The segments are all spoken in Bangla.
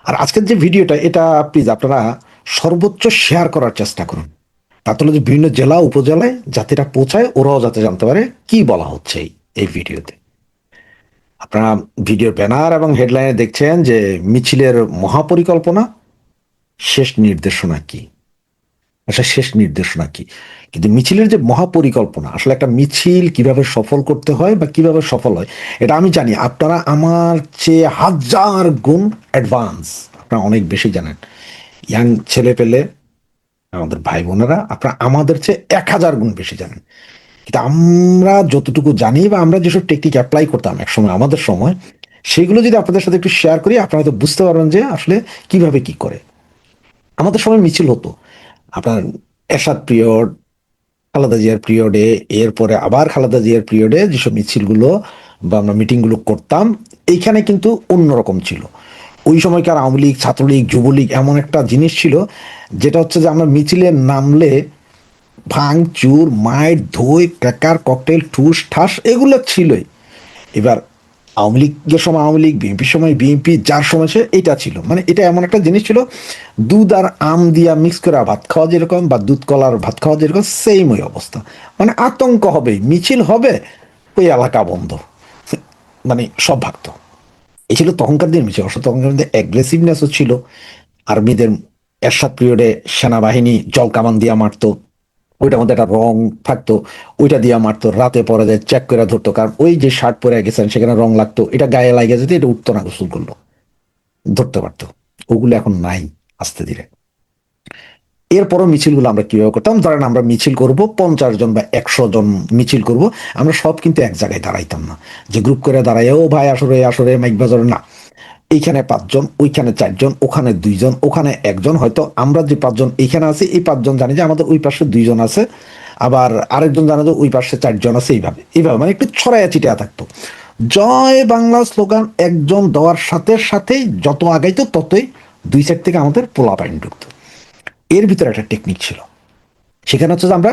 আর আজকের যে ভিডিওটা এটা প্লিজ আপনারা সর্বোচ্চ শেয়ার করার চেষ্টা করুন। তাতে হলো যে বিভিন্ন জেলা উপজেলায় যাত্রীরা পৌঁছায়, ওরাও যাতে জানতে পারে কি বলা হচ্ছে এই ভিডিওতে। আপনারা ভিডিওর ব্যানার এবং হেডলাইনে দেখছেন যে মিছিলের মহাপরিকল্পনা, শেষ নির্দেশনা কি। আচ্ছা, শেষ নির্দেশনা কি? কিন্তু মিছিলের যে মহাপরিকল্পনা, আসলে একটা মিছিল কিভাবে সফল করতে হয় বা কিভাবে সফল হয় এটা আমি জানি। আপনারা আমার চেয়ে হাজার গুণ অ্যাডভান্স, আপনারা অনেক বেশি জানেন। ইয়াং ছেলে পেলে, আমাদের ভাই বোনেরা, আপনারা আমাদের চেয়ে 1000 গুণ বেশি জানেন। কিন্তু আমরা যতটুকু জানি বা আমরা যেসব টেকনিক অ্যাপ্লাই করতাম একসময় আমাদের সময়, সেগুলো যদি আপনাদের সাথে একটু শেয়ার করি, আপনারা হয়তো বুঝতে পারবেন যে আসলে কিভাবে কি করে। আমাদের সময় মিছিল হতো আপনার এরশাদ পিরিয়ড, খালেদা জিয়ার পিরিয়ডে, এরপরে আবার খালেদা জিয়ার পিরিয়ডে যেসব মিছিলগুলো বা আমরা মিটিংগুলো করতাম, এইখানে কিন্তু অন্যরকম ছিল। ওই সময়কার আওয়ামী লীগ, ছাত্রলীগ, যুবলীগ এমন একটা জিনিস ছিল, যেটা হচ্ছে যে আমরা মিছিলে নামলে ভাঙচুর, মাইর, ধই, ক্র্যাকার, ককটেল, ঠুস ঠাস এগুলো ছিলই। এবার আওয়ামী লীগের সময় আওয়ামী লীগ, বিএনপির সময় বিএনপি, যার সময় সে এটা ছিল। মানে এটা এমন একটা জিনিস ছিল, দুধ আর আম দিয়া মিক্স করে ভাত খাওয়া যেরকম, বা দুধ কলার ভাত খাওয়া যেরকম, সেম ওই অবস্থা। মানে আতঙ্ক হবে, মিছিল হবে, ওই এলাকা বন্ধ, মানে সব ভাগতো। এই ছিল তখনকার দিন মিছিল। অবশ্য তখনকার মধ্যে অ্যাগ্রেসিভনেসও ছিল। আর্মিদের এরশাদ পিরিয়ডে সেনাবাহিনী জল কামান দিয়া মারতো, ওইটার মধ্যে একটা রং থাকতো, ওইটা দিয়ে মারতো। রাতে পরে যায় চেক করে ধরতো, কারণ ওই যে শার্ট পরে গেছেন সেখানে রং লাগতো, এটা গায়ে লাগে যেতে, এটা উঠতো না, গোসল করলো ধরতে পারতো। ওগুলো এখন নাই আস্তে ধীরে। এরপরও মিছিলগুলো আমরা কিভাবে করতাম, ধরেন আমরা মিছিল করব 50 জন বা 100 জন মিছিল করব, আমরা সব কিন্তু এক জায়গায় দাঁড়াইতাম না, যে গ্রুপ করে দাঁড়াই ও ভাই আসরে আসরে মাইক বাজারে না। এইখানে 5 জন, ওইখানে 4 জন, ওখানে 2 জন, ওখানে 1 জন। হয়তো আমরা যে 5 জন এইখানে আছি, এই 5 জন জানি যে আমাদের ওই পাশে 2 জন আছে, আবার আরেকজন জানে যে ওই পাশে 4 জন আছে। এইভাবে এইভাবে মানে একটু ছড়াইয়া ছিটিয়া থাকতো। জয় বাংলা স্লোগান একজন দেওয়ার সাথে সাথেই যত আগাইতো ততই দুই সাইড থেকে আমাদের পোলা পাইন ঢুকতো। এর ভিতরে একটা টেকনিক ছিল। সেখানে হচ্ছে যে আমরা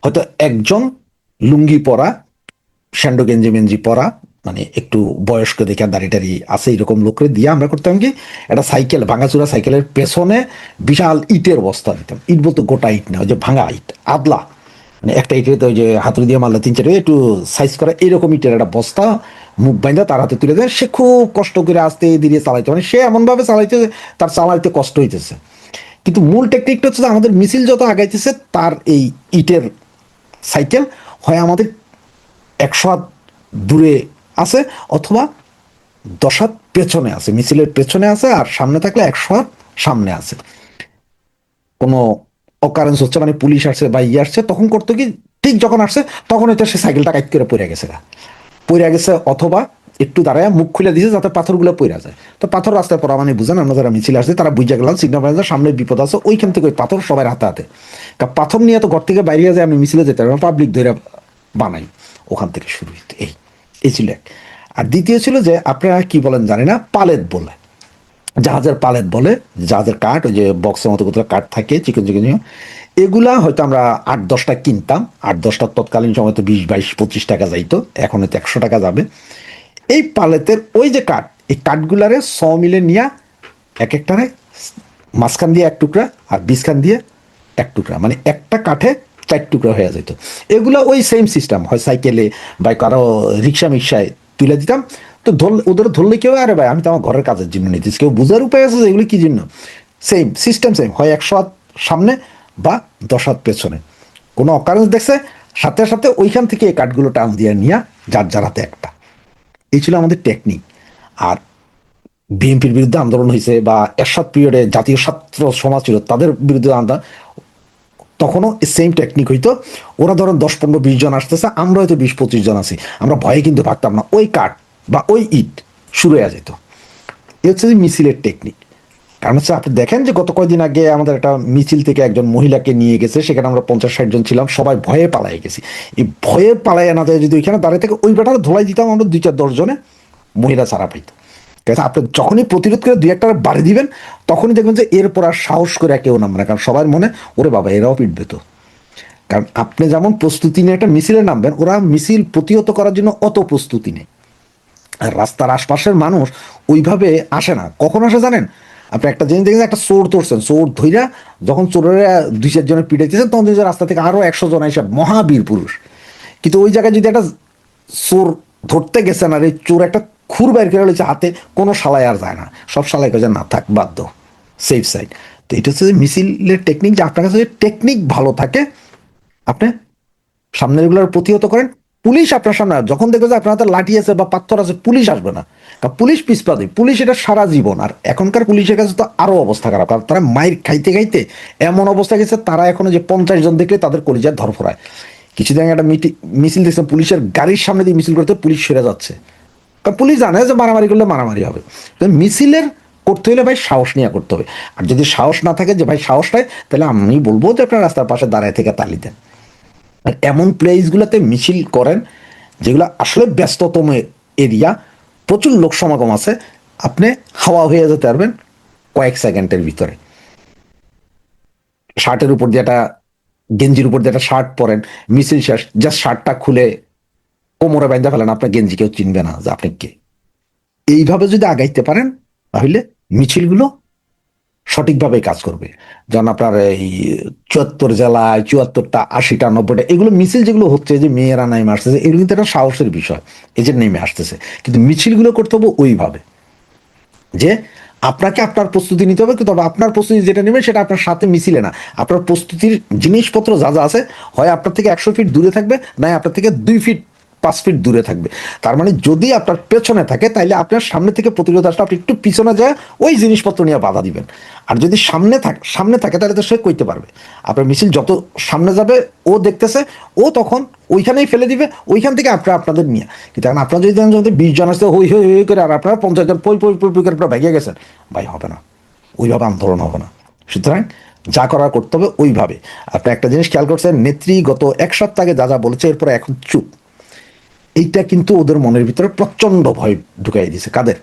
হয়তো একজন লুঙ্গি পরা, স্যান্ডো গেঞ্জি মেঞ্জি পরা, মানে একটু বয়স্ক দেখে দাড়ি টাড়ি আছে এরকম লোকরে দিয়ে আমরা করতাম কি, একটা সাইকেল, ভাঙাচুরা সাইকেলের পেছনে বিশাল ইটের বস্তা দিতাম। ইট বলতে গোটা ইট না, ওই যে ভাঙা ইট, আদলা, মানে একটা ইটের তো ওই যে হাতুড়ি দিয়ে মারলে 3-4 একটু সাইজ করা এরকম ইটের একটা বস্তা মুখ বাইন্দা তার হাতে তুলে দেয়। সে খুব কষ্ট করে আস্তে ধীরে চালাইতে, মানে সে এমন ভাবে চালাইতে তার চালাইতে কষ্ট হইতেছে। কিন্তু মূল টেকনিকটা হচ্ছে যে আমাদের মিছিল যত আগাইতেছে, তার এই ইটের সাইকেল হয় আমাদের 100 হাত দূরে আছে, অথবা 10 হাত পেছনে আছে, মিছিলের পেছনে আছে, আর সামনে থাকলে 100 হাত সামনে আছে। কোনো অকারেন্স হচ্ছে, মানে পুলিশ আসছে বা ইয়ে আসছে, তখন করতো কি, ঠিক যখন আসছে তখন হয়তো সে সাইকেলটা কাইট করে পড়ে গেছে, পড়ে গেছে, অথবা একটু দাঁড়ায় মুখ খুলে দিয়েছে যাতে পাথরগুলো পড়ে যায়। তো পাথর রাস্তায় পড়া মানে বুঝেন, আমরা যারা মিছিল আসছে তারা বুঝে গেলাম সিগন্যাল পাই সামনে বিপদ আছে, ওইখান থেকে ওই পাথর সবাই হাতে হাতে, কারণ পাথর নিয়ে তো ঘর থেকে বাইরে যায় আমি মিছিলে যেতে পারবো, পাবলিক ধরে বানাই। ওখান থেকে শুরু হইতে এই এই ছিল এক। আর দ্বিতীয় ছিল যে আপনারা কি বলেন জানি না, পালেট বলে, জাহাজের পালেট বলে, জাহাজের কাঠ, ওই যে বক্সের মতো কতগুলো কাঠ থাকে চিকন চিকন, এগুলা হয়তো আমরা 8-10টা কিনতাম। 8-10টা তৎকালীন সময় তো 20, 22, 25 টাকা যাইতো, এখন হয়তো 100 টাকা যাবে। এই পালেতের ওই যে কাঠ, এই কাঠগুলারে মিলে নিয়ে এক একটারে মাঝখান দিয়ে 1 টুকরা আর বীজখান দিয়ে 1 টুকরা, মানে একটা কাঠে 4 টুকরা হয়ে যেত। এগুলো ওই সেম সিস্টেম, হয় সাইকেলে বা কারো রিক্সা মিক্সায় তুলে দিতাম। তো ওদের ধরলে কেউ, আরে ভাই আমি তো আমার ঘরের কাজের জন্য নিতেছি, কেউ বুঝার উপায় আছে যে এগুলো কি জন্য। সেম সিস্টেম, সেম, হয় 100 হাত সামনে বা 10 হাত পেছনে। কোনো অকারেন্স দেখছে, সাথে সাথে ওইখান থেকে এই কাঠগুলো টান দিয়ে নিয়ে যার যার হাতে একটা। এই ছিল আমাদের টেকনিক। আর বিএনপির বিরুদ্ধে আন্দোলন হয়েছে, বা এরশাদ পিরিয়ডে জাতীয় ছাত্র সমাজ ছিল তাদের বিরুদ্ধে আন্দোলন, তখনও সেম টেকনিক হইতো। ওরা ধরো 10, 15, 20 জন আসতেছে, আমরা হয়তো 20, 25 জন আছি, আমরা ভয়ে কিন্তু ভাগতাম না, ওই কাঠ বা ওই ইট শুরু হয়ে যেত। এ হচ্ছে যে মিছিলের টেকনিক। কারণ হচ্ছে আপনি দেখেন যে গত কয়েকদিন আগে আমাদের একটা মিছিল থেকে একজন মহিলাকে নিয়ে গেছে, সেখানে আমরা 50-60 জন ছিলাম, সবাই ভয়ে পালাই গেছি। এই ভয়ে পালাই না যায় যদি ওইখানে দাঁড়িয়ে থেকে ওই বেটার ধোলাই দিতাম আমরা 2-4-10 জনে, মহিলা ছাড়া পাইতো। ঠিক আছে, আপনি যখনই প্রতিরোধ করে 2-1টা বাড়ি দিবেন, তখনই দেখবেন যে এরপর আর সাহস করে কেউ নামবে না, কারণ সবার মনে ওরে বাবা এরাও পিটবে তো। কারণ আপনি যেমন প্রস্তুতি নিয়ে একটা মিছিলে নামবেন, ওরা মিছিল প্রতিহত করার জন্য অত প্রস্তুতি নেই। আর রাস্তার আশপাশের মানুষ ওইভাবে আসে না, কখন আসে জানেন, আপনি একটা জিনিস দেখেন, একটা চোর ধরছেন, চোর ধইরা যখন চোরেরা 2-4 জনের পিটাইতেছেন, তখন দেখছেন রাস্তা থেকে আরো 100 জন এসে মহাবীর পুরুষ। কিন্তু ওই জায়গায় যদি একটা চোর ধরতে গেছেন আর এই চোর একটা খুর বাইর করে রয়েছে হাতে, কোনো শালায় আর যায় না, সব শালায় কাজে না থাক, বাধ্য, সেফ সাইড। তো এটা হচ্ছে যে মিছিলের টেকনিক, যে আপনার কাছে টেকনিক ভালো থাকে, আপনি সামনের এগুলোর প্রতিহত করেন। পুলিশ আপনার সামনে যখন দেখবে যে আপনার হাতে লাঠি আছে বা পাথর আছে, পুলিশ আসবে না, কারণ পুলিশ পিছপা দেয়, পুলিশ এটা সারা জীবন। আর এখনকার পুলিশের কাছে তো আরো অবস্থা খারাপ, কারণ তারা মাইর খাইতে খাইতে এমন অবস্থা গেছে, তারা এখনো যে 50 জন দেখলে তাদের কলিজায় ধরফরায়। কিছুদিন আগে একটা মিছিল দেখছে, পুলিশের গাড়ির সামনে দিয়ে মিছিল করতে পুলিশ সরে যাচ্ছে, কারণ পুলিশ জানে যে মারামারি করলে মারামারি হবে। মিছিলের করতে হলে ভাই সাহস নিয়ে করতে হবে। আর যদি সাহস না থাকে যে ভাই সাহস নাই, তাহলে আমি বলবো যে আপনার রাস্তার পাশে দাঁড়ায় থেকে তালি দেন। আর এমন প্লেসগুলোতে মিছিল করেন যেগুলো আসলে ব্যস্ততম এরিয়া, প্রচুর লোক সমাগম আছে, আপনি হাওয়া হয়ে যেতে পারবেন কয়েক সেকেন্ডের ভিতরে। শার্টের উপর দিয়ে একটা, গেঞ্জির উপর দিয়ে একটা শার্ট পরেন, মিছিল শেষ, জাস্ট শার্টটা খুলে কোমরে বাইন্ধা ফেলেন, আপনার গেঞ্জি কেউ চিনবে না যে আপনি কে। এইভাবে যদি আগাইতে পারেন, তাহলে মিছিলগুলো সঠিকভাবে কাজ করবে। যেমন আপনার এই 74 জেলায় 74টা 80টা 90টা এগুলো মিছিল যেগুলো হচ্ছে, যে মেয়েরা নেমে আসতেছে, এগুলো কিন্তু একটা সাহসের বিষয়, এই যে নেমে আসতেছে। কিন্তু মিছিলগুলো করতে হবে ওইভাবে যে আপনাকে আপনার প্রস্তুতি নিতে হবে, তবে আপনার প্রস্তুতি যেটা নেবেন সেটা আপনার সাথে মিছিলে না, আপনার প্রস্তুতির জিনিসপত্র যা যা আছে, হয় আপনার থেকে 100 ফিট দূরে থাকবে, না আপনার থেকে 2 ফিট 5 ফিট দূরে থাকবে। তার মানে যদি আপনার পেছনে থাকে, তাহলে আপনার সামনে থেকে প্রতিরোধ আসলে আপনি একটু পিছনে যায় ওই জিনিসপত্র নিয়ে বাধা দিবেন। আর যদি সামনে থাকে তাহলে তো সে কইতে পারবে, আপনার মিছিল যত সামনে যাবে ও দেখতেছে, ও তখন ওইখানেই ফেলে দিবে, ওইখান থেকে আপনাদের নিয়ে। কিন্তু এখন আপনারা যদি 20 জন আসতে হই হই হই করে, আর আপনারা 50 জন পই পই পই পই করে ভেঙে গেছেন, ভাই হবে না, ওইভাবে আন্দোলন হবে না। সুতরাং যা করার করতে হবে ওইভাবে। আপনি একটা জিনিস খেয়াল করছেন, নেত্রী গত 1 সপ্তাহ আগে যা যা বলেছে, এরপরে এখন চুপ। এইটা কিন্তু ওদের মনের ভিতরে প্রচন্ড ভয় ঢুকাই দিয়েছে। কাদের?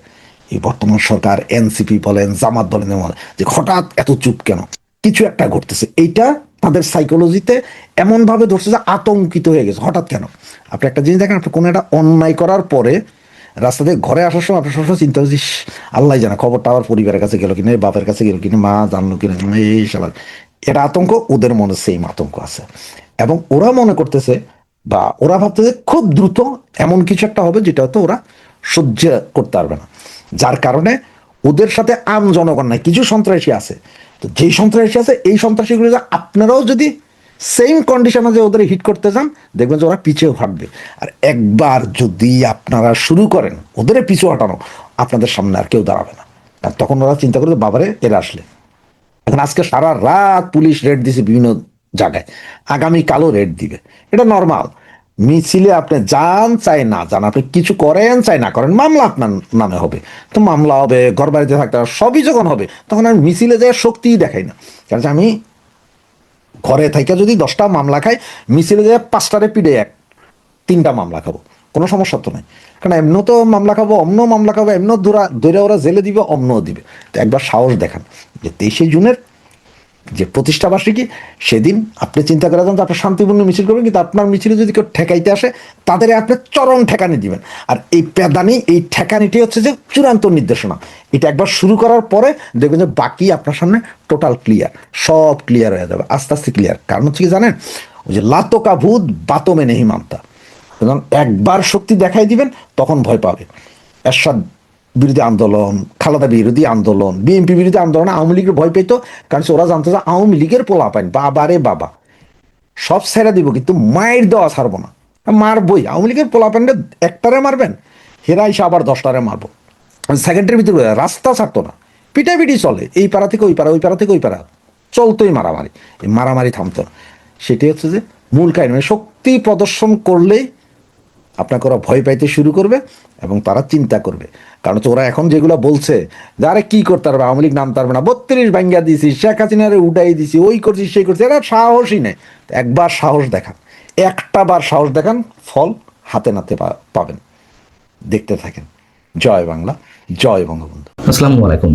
এই বর্তমান সরকার, এনসিপি বলেন, জামাত বলেন, যে হঠাৎ এত চুপ কেন, কিছু একটা ঘটতেছে। এইটা তাদের সাইকোলজিতে এমন ভাবে ধরছে যে আতঙ্কিত হয়ে গেছে, হঠাৎ কেন। আপনি একটা জিনিস দেখেন, আপনি কোনো একটা অন্যায় করার পরে রাস্তা থেকে ঘরে আসার সময় আপনার সবসময় চিন্তা হচ্ছে, আল্লাহ জানা খবরটা আবার পরিবারের কাছে গেল কিনা, বাপের কাছে গেল কিনা, মা জানলো কিনা, এই সবার এটা আতঙ্ক। ওদের মনে সেম আতঙ্ক আছে, এবং ওরা মনে করতেছে বা ওরা ভাবতেছে খুব দ্রুত এমন কিছু একটা হবে যেটা হয়তো ওরা সহ্য করতে পারবে না। যার কারণে ওদের সাথে আম জনগণ নাই, কিছু সন্ত্রাসী আছে। তো যেই সন্ত্রাসী আছে, এই সন্ত্রাসীগুলো আপনারাও যদি সেম কন্ডিশনে যে ওদের হিট করতে যান, দেখবেন যে ওরা পিছিয়ে হাঁটবে। আর একবার যদি আপনারা শুরু করেন ওদের পিছু হটানো, আপনাদের সামনে আর কেউ দাঁড়াবে না। আর তখন ওরা চিন্তা করবে, বাবারে এরা আসলে। এখন আজকে সারা রাত পুলিশ রেড দিছে বিভিন্ন জায়গায়, আগামী কালও রেড দিবে, এটা নর্মাল। মিছিলে আপনি যান চাই না যান, আপনি কিছু করেন চাই না করেন, মামলা আপনার নামে হবে। তো মামলা হবে, ঘর বাড়িতে থাকতে হবে, সবই যখন হবে, তখন আমি মিছিলে যাই শক্তিই দেখাই না। কারণ আমি ঘরে থেকে যদি 10টা মামলা খাই, মিছিলে যায় 5টারে পিড়ে 3টা মামলা খাবো, কোনো সমস্যা তো নাই। কারণ এমন তো মামলা খাবো, অন্য মামলা খাবো, এমন ধরে ওরা জেলে দিবে, অন্যও দিবে। তো একবার সাহস দেখান যে 23শে জুনের যে প্রতিষ্ঠাবার্ষিকী, সেদিন আপনি চিন্তা করে যান যে আপনি শান্তিপূর্ণ মিছিল করবেন, কিন্তু আপনার মিছিলে যদি কেউ ঠেকাইতে আসে, তাদের আপনি চরম ঠেকানি দিবেন। আর এই প্যাদানি, এই ঠেকানিটি হচ্ছে যে চূড়ান্ত নির্দেশনা। এটা একবার শুরু করার পরে দেখবেন যে বাকি আপনার সামনে টোটাল ক্লিয়ার, সব ক্লিয়ার হয়ে যাবে, আস্তে আস্তে ক্লিয়ার। কারণ হচ্ছে কি জানেন, ওই যে লাতোকা ভূত বাতমে নেহি মানতা, একবার শক্তি দেখাই দিবেন, তখন ভয় পাবে। এরশাদ বিরোধী আন্দোলন, খালেদা বিরোধী আন্দোলন, বিএনপি বিরোধী আন্দোলন আওয়ামী লীগের ভয় পেত, কারণ ওরা জানতো যে আওয়ামী লীগের পোলা পাইন, বাবারে বাবা সব ছেড়ে দিব, কিন্তু মায়ের দেওয়া ছাড়বো না, মারবই। আওয়ামী লীগের পোলা পাইনটা একটারে মারবেন, হেরা এসে আবার 10টারে মারবো। সেকেন্ডের ভিতরে রাস্তা ছাড়তো না, পিটাপিটি চলে, এই পাড়া থেকে ওই পাড়া, ওই পাড়া থেকে ওই পাড়া, চলতোই মারামারি, এই মারামারি থামতো না। সেটাই হচ্ছে যে মূল কাহিনী। মানে শক্তি প্রদর্শন করলেই আপনাকে ওরা ভয় পাইতে শুরু করবে, এবং তারা চিন্তা করবে। কারণ হচ্ছে ওরা এখন যেগুলো বলছে যে আরে কি করতে পারবে, আওয়ামী লীগ নামতে পারবে না, 32 ভাঙ্গা দিয়েছি, শেখ হাসিনারে উঠাই দিছি, ওই করছি সেই করছি, এটা সাহসই নেই। একবার সাহস দেখান, একটা বার সাহস দেখান, ফল হাতে নাতে পাবেন। দেখতে থাকেন। জয় বাংলা, জয় বঙ্গবন্ধু। আসসালামু আলাইকুম।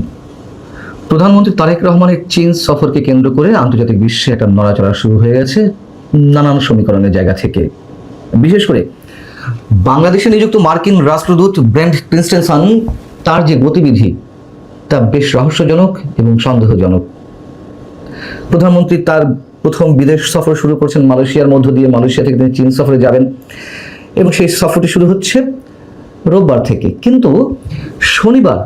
প্রধানমন্ত্রী তারেক রহমানের চীন সফরকে কেন্দ্র করে আন্তর্জাতিক বিশ্বে একটা নড়াচড়া শুরু হয়ে গেছে নানান সমীকরণের জায়গা থেকে। বিশেষ করে বাংলাদেশে নিযুক্ত মার্কিন রাষ্ট্রদূত ব্রেন্ট ক্রিস্টেনসন, তার যে গতিবিধি, তা বেশ রহস্যজনক এবং সন্দেহজনক। প্রধানমন্ত্রী তার প্রথম বিদেশ সফর শুরু করছেন মালয়েশিয়ার মধ্য দিয়ে। মালয়েশিয়া থেকে তিনি চীন সফরে যাবেন এবং সেই সফরটি শুরু হচ্ছে রোববার থেকে। কিন্তু শনিবার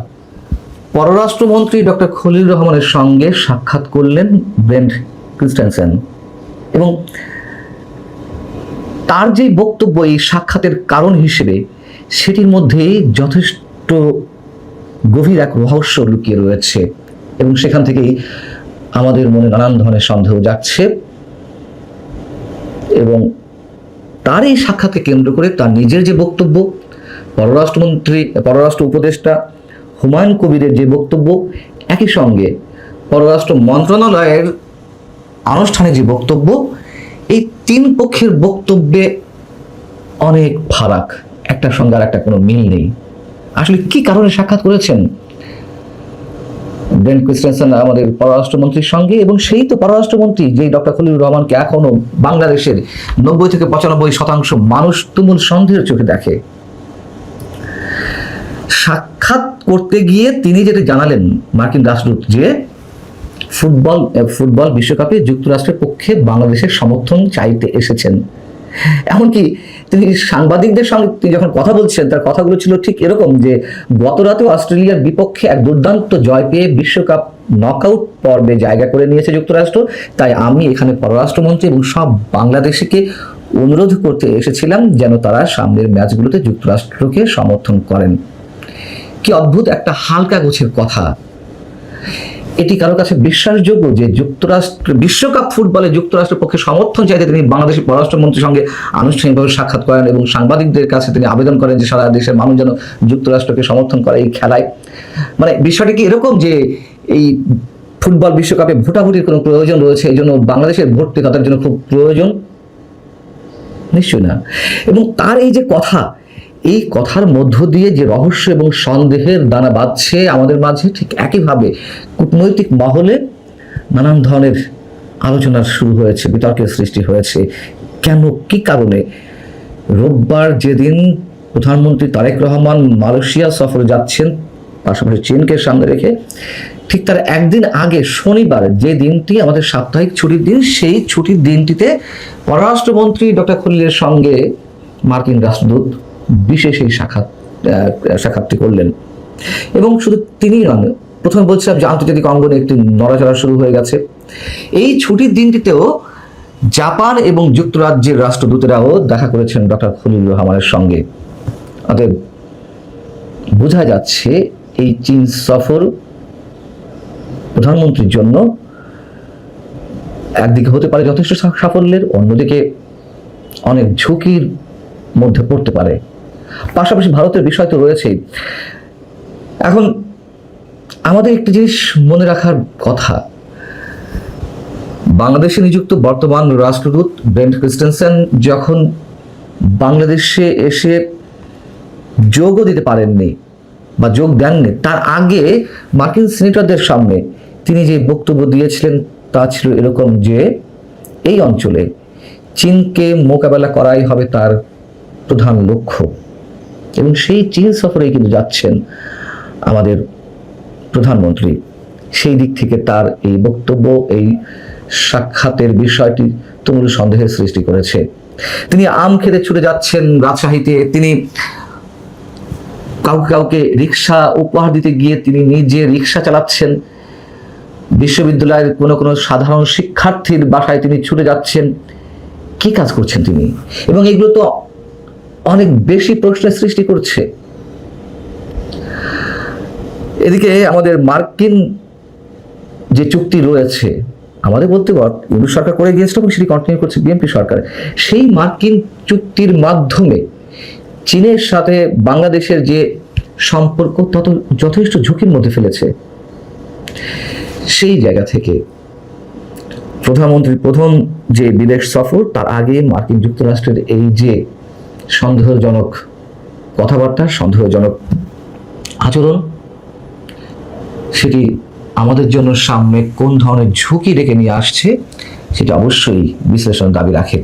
পররাষ্ট্রমন্ত্রী ডক্টর খলিল রহমানের সঙ্গে সাক্ষাৎ করলেন ব্রেন্ট ক্রিস্টেনসেন এবং তার যে বক্তব্য এই সাক্ষাতের কারণ হিসেবে, সেটির মধ্যে যথেষ্ট গভীর এক রহস্য লুকিয়ে রয়েছে এবং সেখান থেকেই আমাদের মনে নানান ধরনের সন্দেহ জাগছে। এবং তার এই সাক্ষাৎকে কেন্দ্র করে তার নিজের যে বক্তব্য, পররাষ্ট্র উপদেষ্টা হুমায়ুন কবিরের যে বক্তব্য, একই সঙ্গে পররাষ্ট্র মন্ত্রণালয়ের আনুষ্ঠানিক যে বক্তব্য, এই তিন পক্ষের বক্তব্যে অনেক ফারাক, একটার সঙ্গে আর একটা কোনো মিল নেই। আসলে কি কারণে সাক্ষাৎ করেছেন ব্রেন্ট ক্রিস্টেনসেন আমাদের পররাষ্ট্রমন্ত্রীর সঙ্গে, এবং সেই তো পররাষ্ট্রমন্ত্রী যে ডক্টর খলিলুর রহমানকে এখনো বাংলাদেশের 90 থেকে 95% মানুষ তুমুল সন্দেহের চোখে দেখে। সাক্ষাৎ করতে গিয়ে তিনি যেটা জানালেন মার্কিন রাষ্ট্রদূত, যে ফুটবল বিশ্বকাপে যুক্তরাষ্ট্রের পক্ষে বাংলাদেশের সমর্থন চাইতে এসেছেন। এমনকি তিনি সাংবাদিকদের সঙ্গে তিনি যখন কথা বলছেন, তার কথাগুলো ছিল ঠিক এরকম যে গত রাতে অস্ট্রেলিয়ার বিপক্ষে এক দুর্দান্ত জয় পেয়ে বিশ্বকাপ নকআউট পর্বে জায়গা করে নিয়েছে যুক্তরাষ্ট্র, তাই আমি এখানে পররাষ্ট্রমন্ত্রী এবং সব বাংলাদেশিকে অনুরোধ করতে এসেছিলাম যেন তারা সামনের ম্যাচগুলোতে যুক্তরাষ্ট্রকে সমর্থন করেন। কি অদ্ভুত একটা হালকা গোছের কথা! এটি কারো কাছে বিশ্বাসযোগ্য যে যুক্তরাষ্ট্র বিশ্বকাপ ফুটবলে যুক্তরাষ্ট্রের পক্ষে সমর্থন চাইতে তিনি বাংলাদেশের পররাষ্ট্রমন্ত্রীর সঙ্গে আনুষ্ঠানিকভাবে সাক্ষাৎ করেন এবং সাংবাদিকদের কাছে তিনি আবেদন করেন যে সারা দেশের মানুষ যেন যুক্তরাষ্ট্রকে সমর্থন করে এই খেলায়? মানে বিষয়টি কি এরকম যে এই ফুটবল বিশ্বকাপে ভোটাভুটির কোনো প্রয়োজন রয়েছে, এই জন্য বাংলাদেশের ভোটটি তাদের জন্য খুব প্রয়োজন? নিশ্চয়ই না। এবং তার এই যে কথা, এই কথার মধ্য দিয়ে যে রহস্য এবং সন্দেহের দানা বাঁধছে আমাদের মাঝে, ঠিক একইভাবে কূটনৈতিক মহলে নানান ধরনের আলোচনা শুরু হয়েছে, বিতর্কের সৃষ্টি হয়েছে। কেন, কি কারণে রোববার যেদিন প্রধানমন্ত্রী তারেক রহমান মালয়েশিয়া সফরে যাচ্ছেন, পাশাপাশি চীনকে সামনে রেখে, ঠিক তার একদিন আগে শনিবার, যে দিনটি আমাদের সাপ্তাহিক ছুটির দিন, সেই ছুটির দিনটিতে পররাষ্ট্রমন্ত্রী ডক্টর খলিলের সঙ্গে মার্কিন রাষ্ট্রদূত বিশেষ এই সাক্ষাৎটি করলেন। এবং শুধু তিনি নন, প্রথমে বলছিলাম যে আন্তর্জাতিক অঙ্গনে একটি নড়াচড়া শুরু হয়ে গেছে। এই ছুটির দিনটিতেও জাপান এবং যুক্তরাজ্যের রাষ্ট্রদূতেরাও দেখা করেছেন ডক্টর খলিল রহমানের সঙ্গে। অতএব বোঝা যাচ্ছে এই চীন সফর প্রধানমন্ত্রীর জন্য একদিকে হতে পারে যথেষ্ট সাফল্যের, অন্যদিকে অনেক ঝুঁকির মধ্যে পড়তে পারে। পাশাপাশি ভারতের বিষয় তো রয়েছেই। এখন আমাদের একটি জিনিস মনে রাখার কথা, বাংলাদেশে নিযুক্ত বর্তমান রাষ্ট্রদূত ব্রেন্ট ক্রিস্টেনসেন যখন বাংলাদেশে এসে যোগও দিতে পারেননি বা যোগ দেননি, তার আগে মার্কিন সিনেটরদের সামনে তিনি যে বক্তব্য দিয়েছিলেন তা ছিল এরকম যে এই অঞ্চলে চীনকে মোকাবেলা করাই হবে তার প্রধান লক্ষ্য। এবং সেই চীন সফরে কিন্তু যাচ্ছেন আমাদের প্রধানমন্ত্রী। সেই দিক থেকে তার এই বক্তব্য, এই সাক্ষাতের বিষয়টি তুমুল সন্দেহের সৃষ্টি করেছে। তিনি আম খেতে ছুটে যাচ্ছেন রাজশাহীতে, তিনি কাউকে রিক্সা উপহার দিতে গিয়ে তিনি নিজে রিক্সা চালাচ্ছেন, বিশ্ববিদ্যালয়ের কোনো সাধারণ শিক্ষার্থীর বাসায় তিনি ছুটে যাচ্ছেন। কি কাজ করছেন তিনি? এবং এগুলো তো অনেক বেশি প্রশ্নের সৃষ্টি করছে। এদিকে আমাদের মার্কিন যে চুক্তি রয়েছে, আমাদের বলতে ইউনূস সরকার করে গিয়েছিল এবং সেটি কন্টিনিউ করছে বিএনপি সরকার, সেই মার্কিন চুক্তির মাধ্যমে চীনের সাথে বাংলাদেশের যে সম্পর্ক তত যথেষ্ট ঝুঁকির মধ্যে ফেলেছে। সেই জায়গা থেকে প্রধানমন্ত্রীর প্রথম যে বিদেশ সফর, তার আগে মার্কিন যুক্তরাষ্ট্রের এই যে সন্দেহজনক কথাবার্তা, সন্দেহজনক আচরণ, সেটি আমাদের জন্য সামনে কোন ধরনের ঝুঁকি ডেকে নিয়ে আসছে সেটা অবশ্যই বিশ্লেষণ দাবি রাখে।